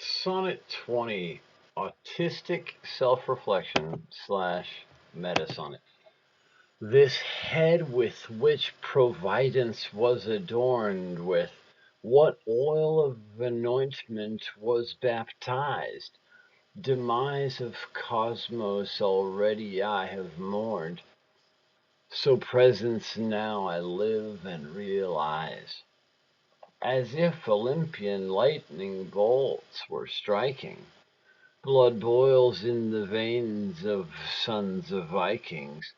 Sonnet 20, Autistic Self-Reflection / Meta Sonnet. This head with which Providence was adorned with what oil of anointment was baptized? Demise of cosmos already I have mourned, so presence now I live and realize. As if Olympian lightning bolts were striking, blood boils in the veins of sons of Vikings.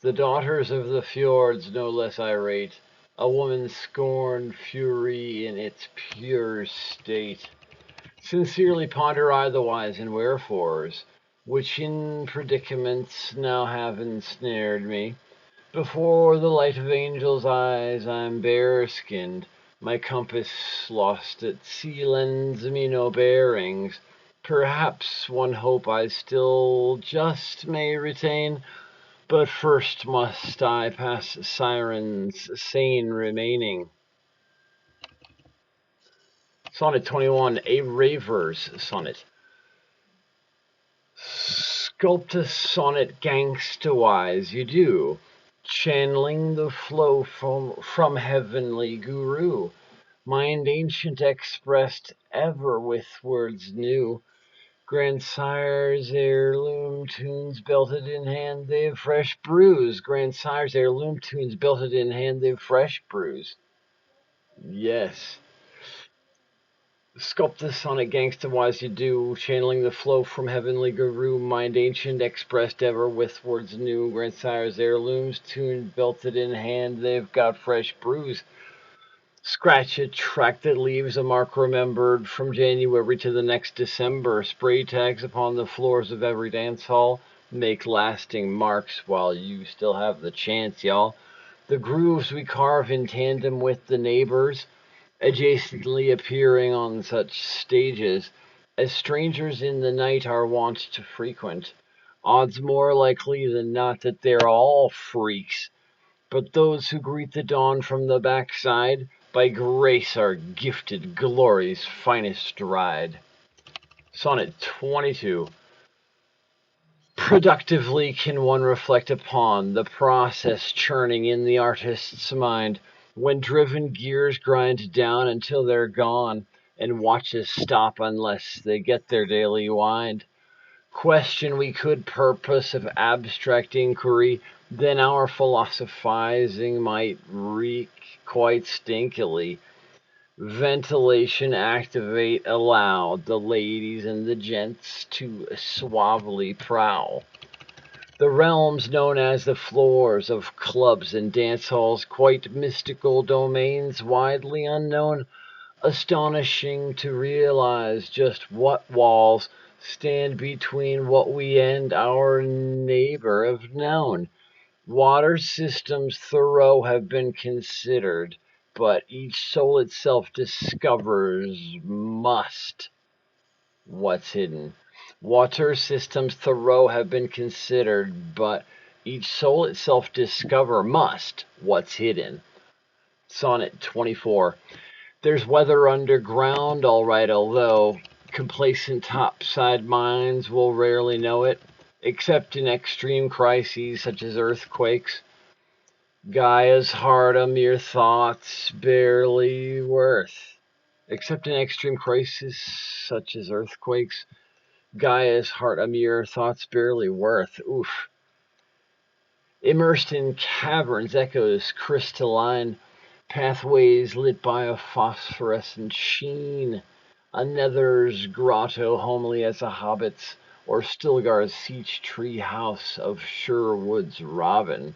The daughters of the fjords no less irate, a woman's scorn fury in its pure state. Sincerely ponder I the whys and wherefores, which in predicaments now have ensnared me. Before the light of angels' eyes I'm bare-skinned, my compass lost at sea lends me no bearings. Perhaps one hope I still just may retain, but first must I pass Sirens sane remaining. Sonnet 21, a Raver's Sonnet. Sculpt a sonnet gangsta-wise, you do, channeling the flow from heavenly guru. Mind ancient expressed ever with words new. Grandsire's heirloom tunes belted in hand, they've fresh brews. Grandsire's heirloom tunes belted in hand, they've fresh brews. Yes. Sculpt the sonnet gangsta wise you do, channeling the flow from heavenly guru, mind ancient expressed ever with words new. Grandsire's heirlooms tuned belted in hand, they've got fresh brews. Scratch a track that leaves a mark remembered from January to the next December. Spray tags upon the floors of every dance hall make lasting marks while you still have the chance, y'all. The grooves we carve in tandem with the neighbors, adjacently appearing on such stages as strangers in the night are wont to frequent. Odds more likely than not that they're all freaks, but those who greet the dawn from the backside by grace are gifted glory's finest ride. Sonnet 22. Productively can one reflect upon the process churning in the artist's mind when driven gears grind down until they're gone and watches stop unless they get their daily wind. Question we could purpose of abstract inquiry, then our philosophizing might reek quite stinkily. Ventilation activate allowed the ladies and the gents to suavely prowl. The realms known as the floors of clubs and dance halls, quite mystical domains widely unknown, astonishing to realize just what walls stand between what we and our neighbor have known. Water systems thorough have been considered, but each soul itself discovers must what's hidden. Water systems thorough have been considered, but each soul itself discover must what's hidden. Sonnet 24. There's weather underground, all right, although complacent topside minds will rarely know it, except in extreme crises such as earthquakes. Gaia's heart a mere thought's barely worth. Except in extreme crises such as earthquakes, Gaia's heart a mere thought's barely worth. Oof. Immersed in caverns, echoes crystalline, pathways lit by a phosphorescent sheen. A nether's grotto homely as a hobbit's, or Stilgar's siege tree house of Sherwood's robin.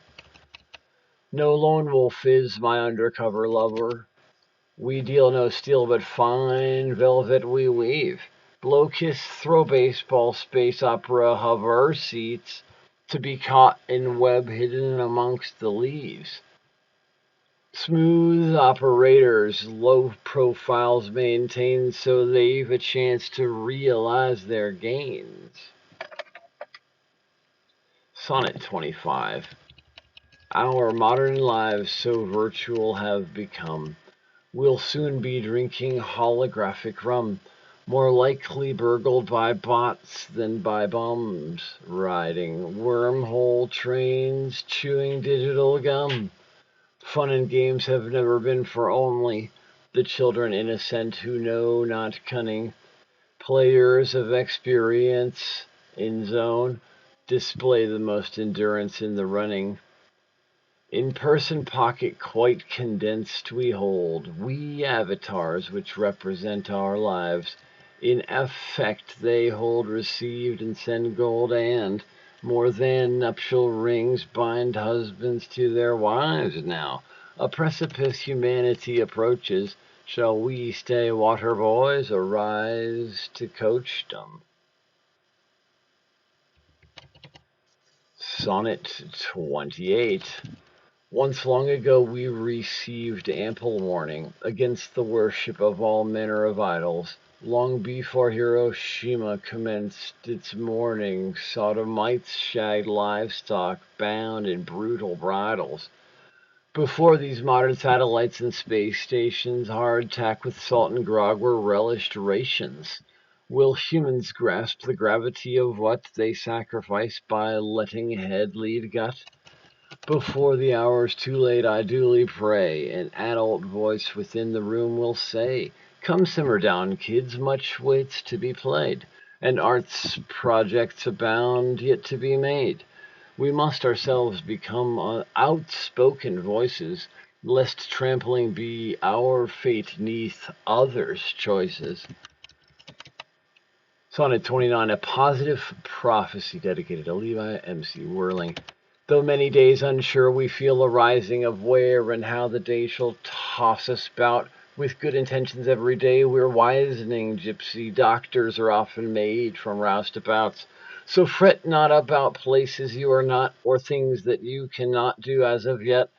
No lone wolf is my undercover lover. We deal no steel, but fine velvet we weave. Blow kiss, throw baseball, space opera, hover seats to be caught in web hidden amongst the leaves. Smooth operators, low profiles maintained so they've a chance to realize their gains. Sonnet 25. Our modern lives so virtual have become, we'll soon be drinking holographic rum. more likely burgled by bots than by bums, riding wormhole trains, chewing digital gum. Fun and games have never been for only the children innocent who know not cunning. Players of experience in zone display the most endurance in the running. In person pocket quite condensed we hold, we avatars which represent our lives. In effect they hold received and send gold and, more than nuptial rings, bind husbands to their wives now. A precipice humanity approaches. Shall we stay water boys or rise to coachdom? Sonnet 28. Once long ago we received ample warning against the worship of all manner of idols. Long before Hiroshima commenced its mourning, sodomites shagged livestock bound in brutal bridles. Before these modern satellites and space stations, hardtack with salt and grog were relished rations. Will humans grasp the gravity of what they sacrifice by letting head lead gut? Before the hour's too late, I duly pray, an adult voice within the room will say, come simmer down, kids, much waits to be played, and art's projects abound yet to be made. We must ourselves become outspoken voices, lest trampling be our fate neath others' choices. Sonnet 29, a positive prophecy dedicated to Levi M.C. Werling. Though many days unsure, we feel a rising of where and how the day shall toss us about. With good intentions every day we're wisening. Gypsy doctors are often made from roustabouts. So fret not about places you are not, or things that you cannot do as of yet.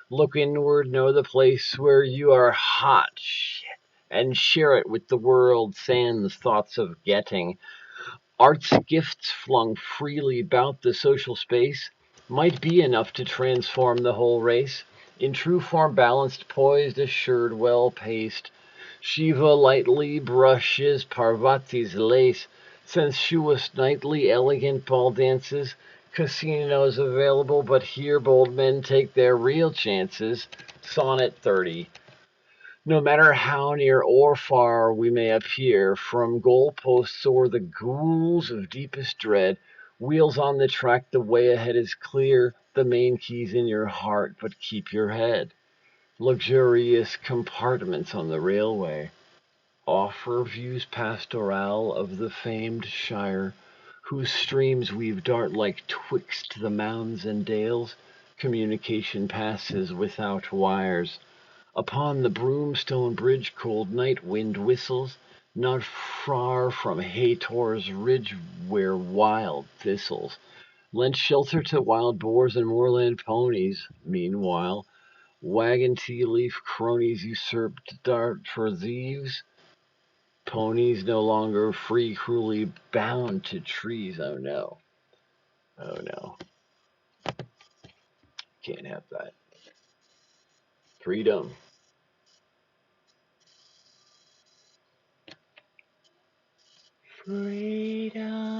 Look inward, know the place where you are hot, shit, and share it with the world, sans thoughts of getting. Art's gifts flung freely about the social space might be enough to transform the whole race. In true form balanced, poised, assured, well paced, Shiva lightly brushes Parvati's lace. Sensuous, nightly, elegant ball dances, casinos available, but here bold men take their real chances. Sonnet 30. No matter how near or far we may appear, from goalposts or the ghouls of deepest dread, wheels on the track, the way ahead is clear, the main key's in your heart, but keep your head. Luxurious compartments on the railway offer views pastoral of the famed Shire, whose streams weave dart like twixt the mounds and dales. Communication passes without wires. Upon the Broomstone Bridge cold night wind whistles, not far from Hator's ridge where wild thistles lent shelter to wild boars and moorland ponies. Meanwhile, wagon tea leaf cronies usurped dart for thieves. Ponies no longer free, cruelly bound to trees. Oh no. Oh no. Can't have that. Freedom. Freedom.